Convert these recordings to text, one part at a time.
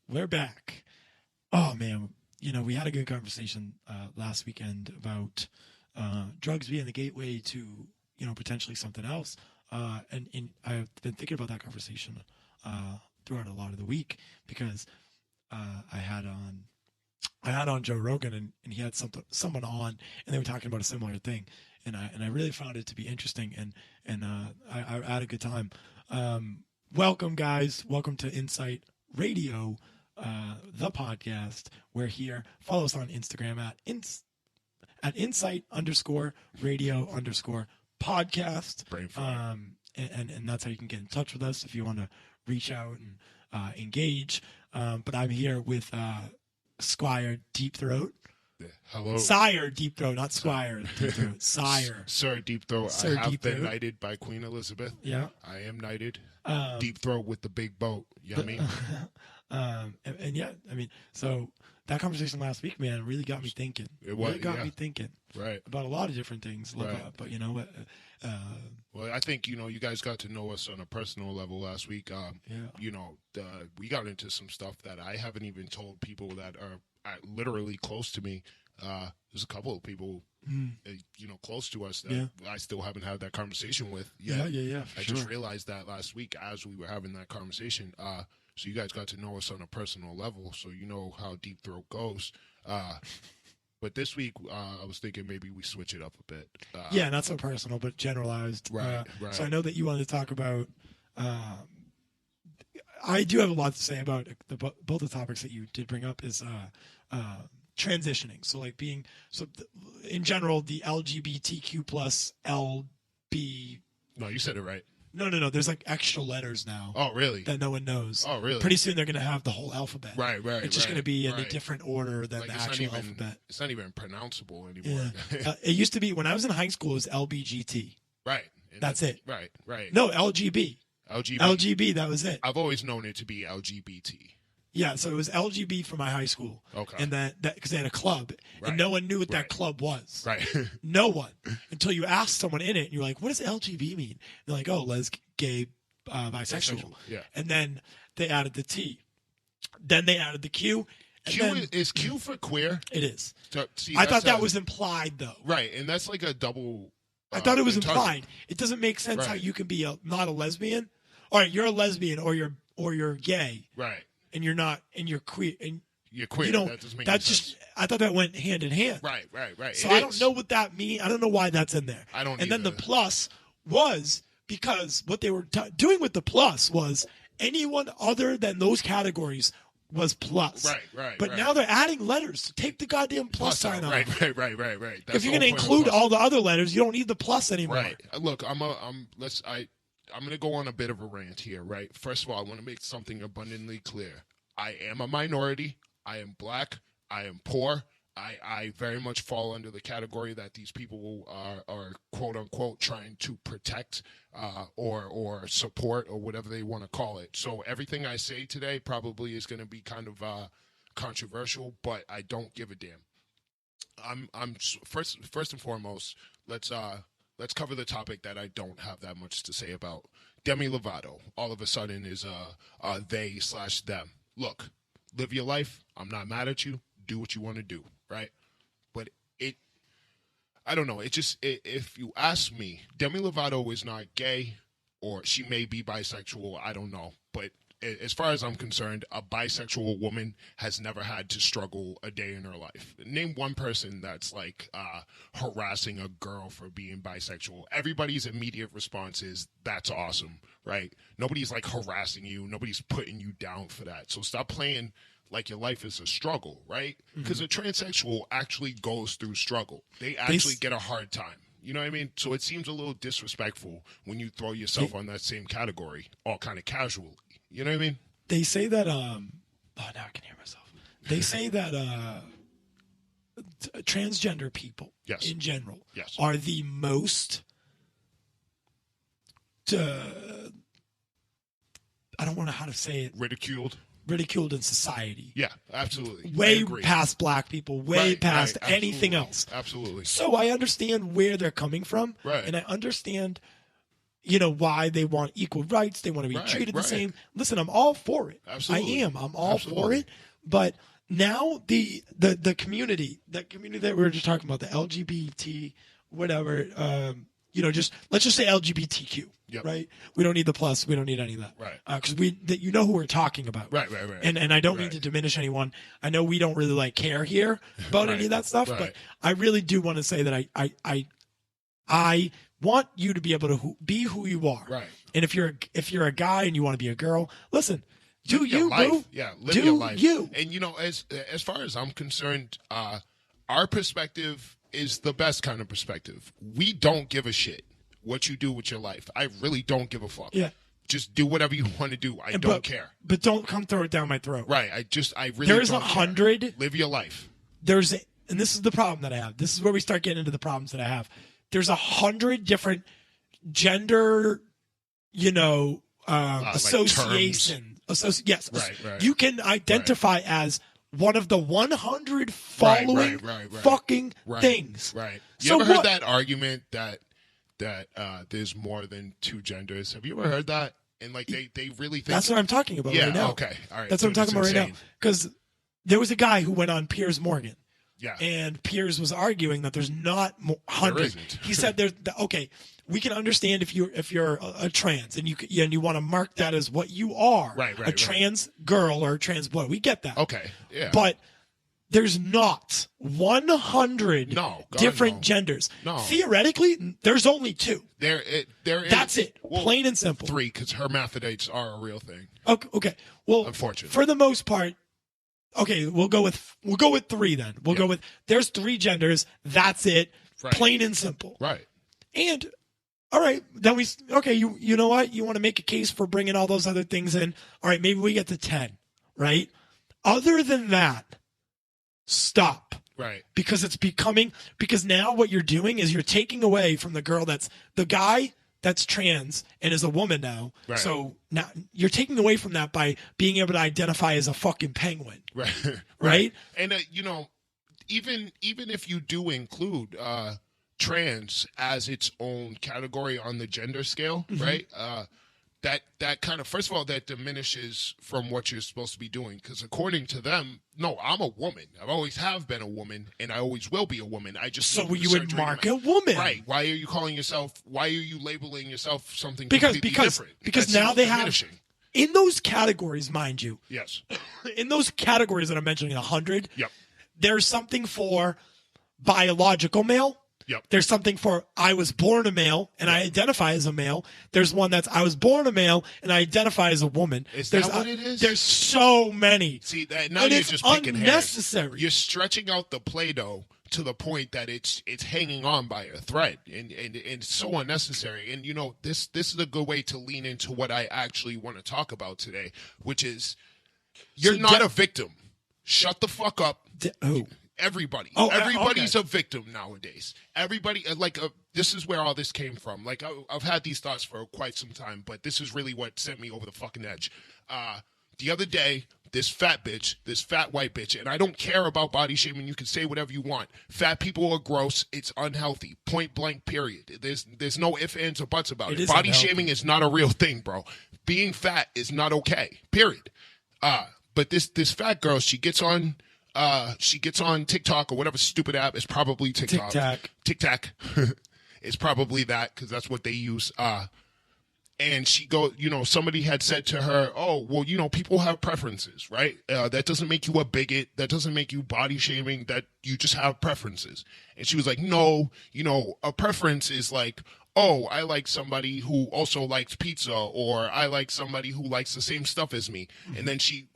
We're back. Oh man, we had a good conversation last weekend about drugs being the gateway to potentially something else. And I've been thinking about that conversation throughout a lot of the week because I had on Joe Rogan and he had someone on and they were talking about a similar thing, and I really found it to be interesting and I had a good time. Welcome guys, welcome to Insight Radio, the podcast. We're here. Follow us on Instagram at insight_radio_podcast. And that's how you can get in touch with us if you want to reach out and engage. But I'm here with Squire Deepthroat. Hello. Sire Deepthroat, not Squire Deepthroat. Sire. Sir Deepthroat. Sir I have Deepthroat. been knighted by Queen Elizabeth. Yeah. I am knighted. Deepthroat with the big boat. You know what I mean? And yeah, I mean, so that conversation last week, man, really got me thinking. It was, really got me thinking. Right. About a lot of different things. Right. But well, I think, you guys got to know us on a personal level last week. We got into some stuff that I haven't even told people that are literally close to me. There's a couple of people, close to us that I still haven't had that conversation with yet. Yeah. I just realized that last week as we were having that conversation. So you guys got to know us on a personal level, so you know how Deepthroat goes. But this week, I was thinking maybe we switch it up a bit. Not so personal, but generalized. Right. So I know that you wanted to talk about. I do have a lot to say about both the topics that you did bring up. Is transitioning. So like in general, the LGBTQ plus LB. No, you said it right. No. There's like extra letters now. Oh, really? That no one knows. Oh, really? Pretty soon they're going to have the whole alphabet. Right. It's just going to be in a different order than like the actual alphabet. It's not even pronounceable anymore. Yeah. It used to be, when I was in high school, it was LBGT. Right. That's it. Right. No, LGB. LGB, that was it. I've always known it to be LGBT. Yeah, so it was LGB for my high school. Okay. And that because they had a club, and no one knew what that club was. Right. No one. Until you asked someone in it, and you're like, what does LGB mean? And they're like, oh, gay, bisexual. Yeah. And then they added the T. Then they added the Q. Is Q for queer? It is. So, see, I thought that was implied, though. Right, and that's like a double... I thought it was implied. It doesn't make sense how you can be not a lesbian. All right, you're a lesbian or you're gay. Right. And you're not, and you're queer. And you're queer. That doesn't make sense. I thought that went hand in hand. Right. So I don't know what that means. I don't know why that's in there. I don't. And then the plus was because what they were doing with the plus was anyone other than those categories was plus. Right. But now they're adding letters to take the goddamn plus sign off. Right. If you're going to include all the other letters, you don't need the plus anymore. Right. Look, I'm going to go on a bit of a rant here, right? First of all, I want to make something abundantly clear. I am a minority. I am black. I am poor. I very much fall under the category that these people are quote unquote trying to protect or support or whatever they want to call it. So everything I say today probably is going to be kind of controversial, but I don't give a damn. I'm first and foremost, let's cover the topic that I don't have that much to say about. Demi Lovato, all of a sudden, is they/them. Look, live your life. I'm not mad at you. Do what you want to do, right? But I don't know. If you ask me, Demi Lovato is not gay, or she may be bisexual. I don't know. But as far as I'm concerned, a bisexual woman has never had to struggle a day in her life. Name one person that's like harassing a girl for being bisexual. Everybody's immediate response is, that's awesome, right? Nobody's like harassing you. Nobody's putting you down for that. So stop playing like your life is a struggle, right? Because a transsexual actually goes through struggle. They actually get a hard time. You know what I mean? So it seems a little disrespectful when you throw yourself on that same category, all kind of casually. You know what I mean? They say that, now I can hear myself. They say that transgender people in general are the most, I don't know how to say it. Ridiculed in society. Yeah, absolutely. Way past black people, past anything else. Absolutely. So I understand where they're coming from. Right. And I understand, why they want equal rights. They want to be treated the same. Listen, I'm all for it. Absolutely. I'm all for it. But now the community, that community that we were just talking about, the LGBT, whatever, let's just say LGBTQ, right? We don't need the plus. We don't need any of that. Right. Because you know who we're talking about. Right. And I don't mean to diminish anyone. I know we don't really care here about any of that stuff, but I really do want to say that I want you to be able to be who you are. Right. And if you're a guy and you want to be a girl, listen, do you, boo? Yeah, live your life. And as far as I'm concerned, our perspective is the best kind of perspective. We don't give a shit what you do with your life. I really don't give a fuck. Yeah. Just do whatever you want to do. I don't care. But don't come throw it down my throat. Right. I really There's don't 100. care. Live your life. And this is the problem that I have. This is where we start getting into the problems that I have. There's 100 different gender, association. Yes. Right. You can identify as one of the 100 following fucking things. Right. You ever heard that argument that there's more than two genders? Have you ever heard that? And they really think that's what I'm talking about right now. Okay. All right. That's what I'm talking about right now. Because there was a guy who went on Piers Morgan. Yeah. And Piers was arguing that there's not 100. There isn't. He said okay, we can understand if you're a trans and you want to mark that as what you are. Right. A trans girl or a trans boy. We get that. Okay. Yeah. But there's not 100 different genders. No. Theoretically, there's only 2. There is. That's it. Well, plain and simple. 3, because hermaphrodites are a real thing. Okay. Well, unfortunately, for the most part. Okay, we'll go with 3 then. We'll go with there's 3 genders. That's it. Right. Plain and simple. Right. And all right, then you know what? You want to make a case for bringing all those other things in. All right, maybe we get to 10, right? Other than that, stop. Right. Because now what you're doing is you're taking away from the girl the guy that's trans and is a woman now. Right. So now you're taking away from that by being able to identify as a fucking penguin. Right. Right. And even if you do include trans as its own category on the gender scale, right? That kind of, first of all, that diminishes from what you're supposed to be doing, because according to them, no, I'm a woman. I always have been a woman, and I always will be a woman. I just you would mark a woman, right? Why are you labeling yourself something because different? Because now they have in those categories, mind you. Yes. In those categories that I'm mentioning, 100. Yep. There's something for biological male. Yep. There's something for I was born a male and I identify as a male. There's one that's I was born a male and I identify as a woman. Is that what it is? There's so many. See, now you're just picking hairs. Unnecessary. You're stretching out the Play-Doh to the point that it's hanging on by a thread, and it's so unnecessary. And this is a good way to lean into what I actually want to talk about today, which is you're not a victim. Shut the fuck up. Everybody. Everybody's a victim nowadays. Everybody, this is where all this came from. I've had these thoughts for quite some time, but this is really what sent me over the fucking edge. The other day, this fat white bitch, and I don't care about body shaming. You can say whatever you want. Fat people are gross. It's unhealthy. Point blank, period. There's no ifs, ands, or buts about it. Body shaming is not a real thing, bro. Being fat is not okay, period. But this fat girl, she gets on TikTok or whatever stupid app. It's probably TikTok. TikTok. It's probably that, because that's what they use. And she somebody had said to her, oh, well, people have preferences, right? That doesn't make you a bigot. That doesn't make you body shaming. That you just have preferences. And she was like, no, a preference is like, oh, I like somebody who also likes pizza, or I like somebody who likes the same stuff as me. And then she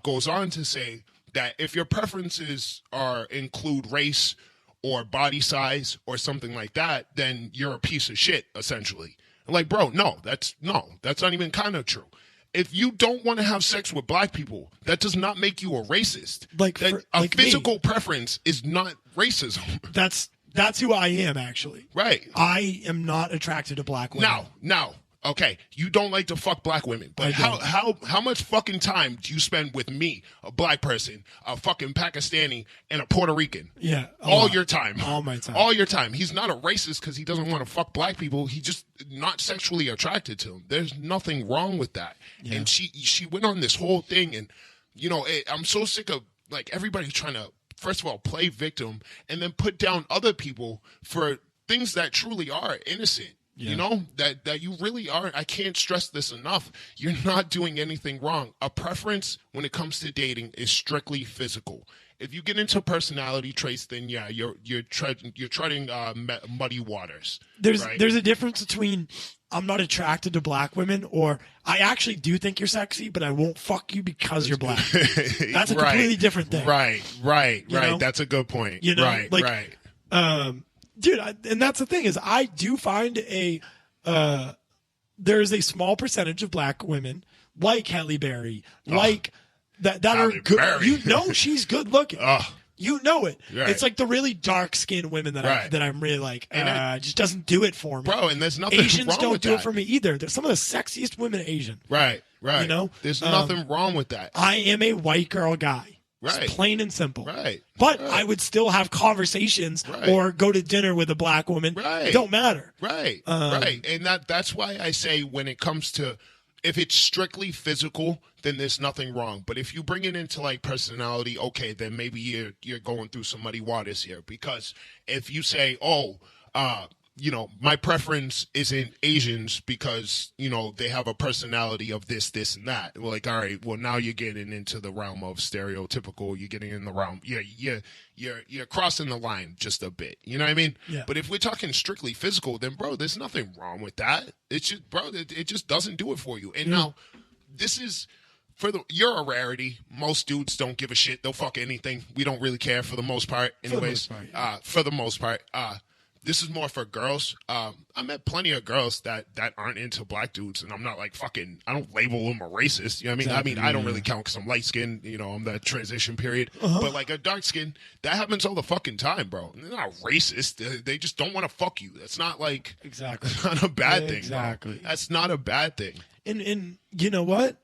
goes on to say that if your preferences include race or body size or something like that, then you're a piece of shit, essentially. Like, bro, no, that's not even kind of true. If you don't want to have sex with black people, that does not make you a racist. A physical preference is not racism. That's who I am, actually. Right. I am not attracted to black women. Now, Okay, you don't like to fuck black women, but I don't. how much fucking time do you spend with me, a black person, a fucking Pakistani, and a Puerto Rican? Yeah, All lot. your time. All my time. All your time. He's not a racist because he doesn't want to fuck black people. He just not sexually attracted to them. There's nothing wrong with that. Yeah. And she went on this whole thing, and I'm so sick of like everybody trying to first of all play victim and then put down other people for things that truly are innocent. Yeah. You know, that you really are. I can't stress this enough. You're not doing anything wrong. A preference when it comes to dating is strictly physical. If you get into personality traits, then yeah, you're treading muddy waters. There's right? there's a difference between I'm not attracted to black women or I actually do think you're sexy, but I won't fuck you because you're black. That's a completely different thing. Right. know? That's a good point. You know, right. Dude, and that's the thing is I do find there's a small percentage of black women like Halle Berry, like that are Halle good. Berry. You know she's good looking. You know it. Right. It's like the really dark skinned women that I'm really like. Just doesn't do it for me, bro. And there's nothing Asians wrong don't with do that. it for me either. They're some of the sexiest women Asian. Right. You know, there's nothing wrong with that. I am a white girl guy. Right. It's plain and simple. Right. But I would still have conversations or go to dinner with a black woman. Right. It don't matter. Right. And that's why I say when it comes to if it's strictly physical, then there's nothing wrong. But if you bring it into like personality, okay, then maybe you're going through some muddy waters here. Because if you say, my preference isn't Asians because, they have a personality of this, and that. Like, all right, well, now you're getting into the realm of stereotypical. You're getting in the realm. You're crossing the line just a bit. You know what I mean? Yeah. But if we're talking strictly physical, then, bro, there's nothing wrong with that. It's just, bro, it just doesn't do it for you. And now, this is... you're a rarity. Most dudes don't give a shit. They'll fuck anything. We don't really care for the most part. Anyways, for the most part. This is more for girls. I met plenty of girls that aren't into black dudes, and I'm not like fucking. I don't label them a racist. You know what I mean? Exactly, I don't really count because I'm light skinned. I'm that transition period. But like a dark skin, that happens all the fucking time, bro. And they're not racist. They just don't want to fuck you. That's not like Exactly. That's not a bad thing. Exactly. Bro. That's not a bad thing. And you know what?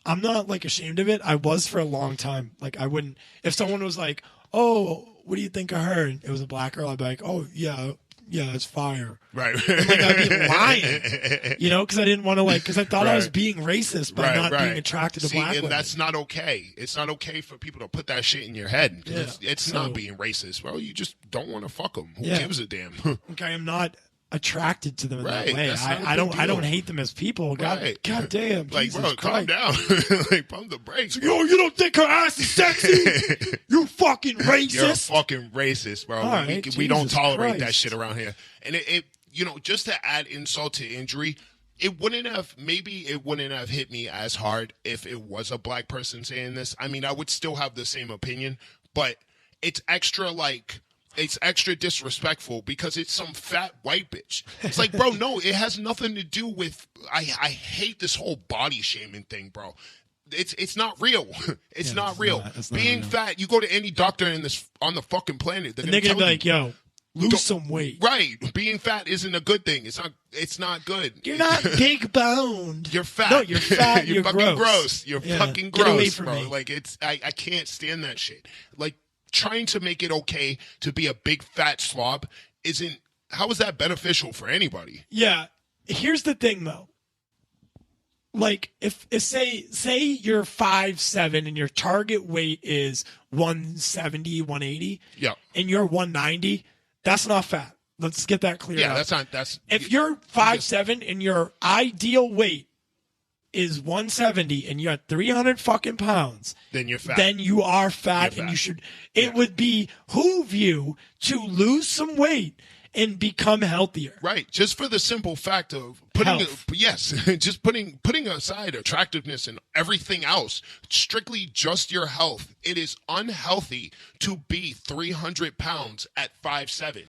I'm not like ashamed of it. I was for a long time. Like I wouldn't if someone was like, "Oh, what do you think of her?" And it was a black girl. I'd be like, "Oh yeah, it's fire." Right. And like I'd be lying, because I didn't want to because I thought I was being racist by not being attracted to black women. That's not okay. It's not okay for people to put that shit in your head. Yeah. It's not being racist, bro. You just don't want to fuck them. Who gives a damn? Okay, I'm not attracted to them in that way. That's not a I big don't deal. hate them as people. God damn. Like, Jesus bro, calm Christ. down. Like, pump the brakes. Yo, you don't think her ass is sexy? You fucking racist. You're a fucking racist, bro. Right, we don't Jesus tolerate that Christ. shit around here. And it just to add insult to injury, it wouldn't have hit me as hard if it was a black person saying this. I mean, I would still have the same opinion, but it's extra disrespectful because it's some fat white bitch. It's like, bro, no, it has nothing to do with. I hate this whole body shaming thing, bro. It's not real. It's not real. Being fat, you go to any doctor on the fucking planet, And they're gonna be like, "Yo, lose some weight." Right. Being fat isn't a good thing. It's not good. You're not big boned. You're fat. No, you're fat. You're fucking gross. You're fucking gross, Get away from bro. me. Like I can't stand that shit. Like trying to make it okay to be a big fat slob how is that beneficial for anybody? Yeah. Here's the thing though. Like if say you're 5'7" and your target weight is 170, 180, and you're 190, that's not fat. Let's get that clear. Yeah, out. If you're 5'7" and your ideal weight is 170 and you're at 300 fucking pounds, then you're fat. Then you are fat, and you should. It would behoove you to lose some weight and become healthier. Right. Just for the simple fact of just putting aside attractiveness and everything else, strictly just your health. It is unhealthy to be 300 pounds at 5'7".